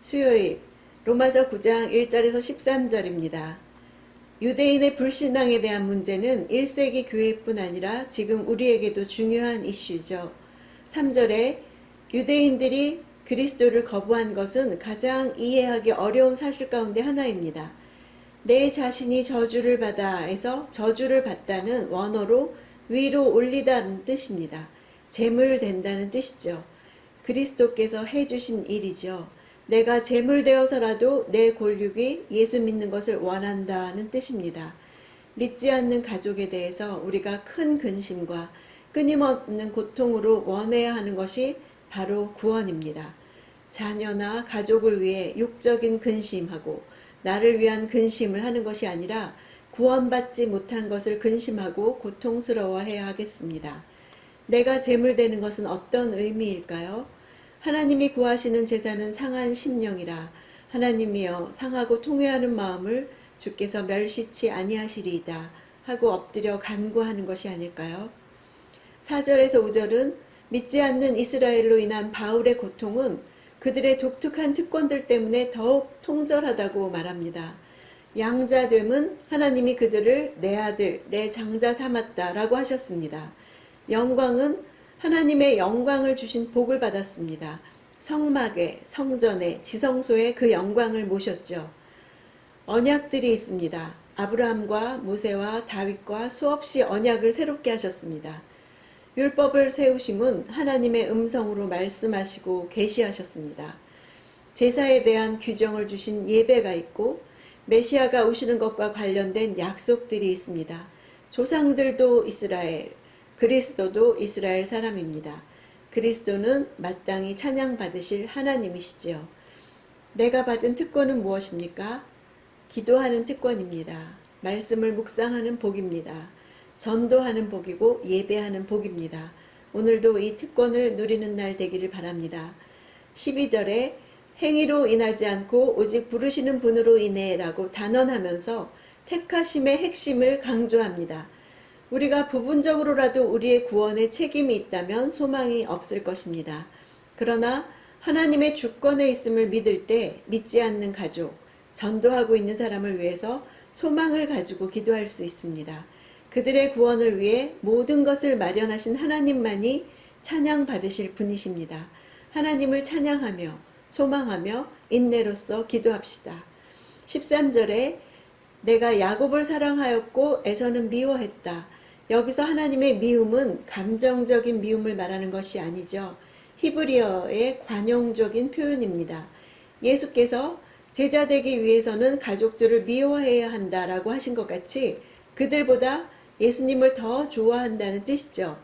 수요일 로마서 9장 1절에서 13절입니다. 유대인의 불신앙에 대한 문제는 1세기 교회뿐 아니라 지금 우리에게도 중요한 이슈죠. 3절에 유대인들이 그리스도를 거부한 것은 가장 이해하기 어려운 사실 가운데 하나입니다. 내 자신이 저주를 받아에서 저주를 받다는 원어로 위로 올리다는 뜻입니다. 제물된다는 뜻이죠. 그리스도께서 해주신 일이죠. 내가 제물되어서라도 내 골육이 예수 믿는 것을 원한다는 뜻입니다. 믿지 않는 가족에 대해서 우리가 큰 근심과 끊임없는 고통으로 원해야 하는 것이 바로 구원입니다. 자녀나 가족을 위해 육적인 근심하고 나를 위한 근심을 하는 것이 아니라 구원받지 못한 것을 근심하고 고통스러워해야 하겠습니다. 내가 제물되는 것은 어떤 의미일까요? 하나님이 구하시는 제사는 상한 심령이라 하나님이여 상하고 통회하는 마음을 주께서 멸시치 아니하시리이다 하고 엎드려 간구하는 것이 아닐까요? 4절에서 5절은 믿지 않는 이스라엘로 인한 바울의 고통은 그들의 독특한 특권들 때문에 더욱 통절하다고 말합니다. 양자됨은 하나님이 그들을 내 아들, 내 장자 삼았다라고 하셨습니다. 영광은 하나님의 영광을 주신 복을 받았습니다. 성막에, 성전에, 지성소에 그 영광을 모셨죠. 언약들이 있습니다. 아브라함과 모세와 다윗과 수없이 언약을 새롭게 하셨습니다. 율법을 세우심은 하나님의 음성으로 말씀하시고 계시하셨습니다. 제사에 대한 규정을 주신 예배가 있고 메시아가 오시는 것과 관련된 약속들이 있습니다. 조상들도 이스라엘, 그리스도도 이스라엘 사람입니다. 그리스도는 마땅히 찬양받으실 하나님이시지요. 내가 받은 특권은 무엇입니까? 기도하는 특권입니다. 말씀을 묵상하는 복입니다. 전도하는 복이고 예배하는 복입니다. 오늘도 이 특권을 누리는 날 되기를 바랍니다. 12절에 행위로 인하지 않고 오직 부르시는 분으로 인해 라고 단언하면서 택하심의 핵심을 강조합니다. 우리가 부분적으로라도 우리의 구원에 책임이 있다면 소망이 없을 것입니다. 그러나 하나님의 주권에 있음을 믿을 때 믿지 않는 가족, 전도하고 있는 사람을 위해서 소망을 가지고 기도할 수 있습니다. 그들의 구원을 위해 모든 것을 마련하신 하나님만이 찬양받으실 분이십니다. 하나님을 찬양하며 소망하며 인내로써 기도합시다. 13절에 내가 야곱을 사랑하였고 에서는 미워했다. 여기서 하나님의 미움은 감정적인 미움을 말하는 것이 아니죠. 히브리어의 관용적인 표현입니다. 예수께서 제자 되기 위해서는 가족들을 미워해야 한다라고 하신 것 같이 그들보다 예수님을 더 좋아한다는 뜻이죠.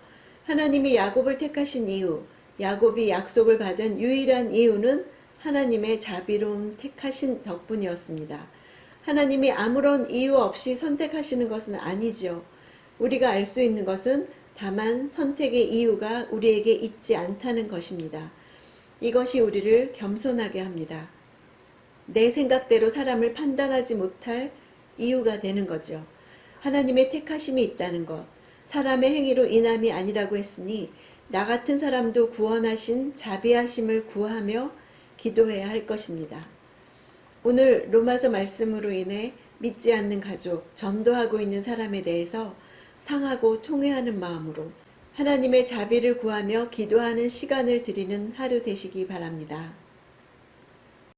하나님이 야곱을 택하신 이유, 야곱이 약속을 받은 유일한 이유는 하나님의 자비로운 택하신 덕분이었습니다. 하나님이 아무런 이유 없이 선택하시는 것은 아니죠. 우리가 알 수 있는 것은 다만 선택의 이유가 우리에게 있지 않다는 것입니다. 이것이 우리를 겸손하게 합니다. 내 생각대로 사람을 판단하지 못할 이유가 되는 거죠. 하나님의 택하심이 있다는 것, 사람의 행위로 인함이 아니라고 했으니 나 같은 사람도 구원하신 자비하심을 구하며 기도해야 할 것입니다. 오늘 로마서 말씀으로 인해 믿지 않는 가족, 전도하고 있는 사람에 대해서 상하고 통회하는 마음으로 하나님의 자비를 구하며 기도하는 시간을 드리는 하루 되시기 바랍니다.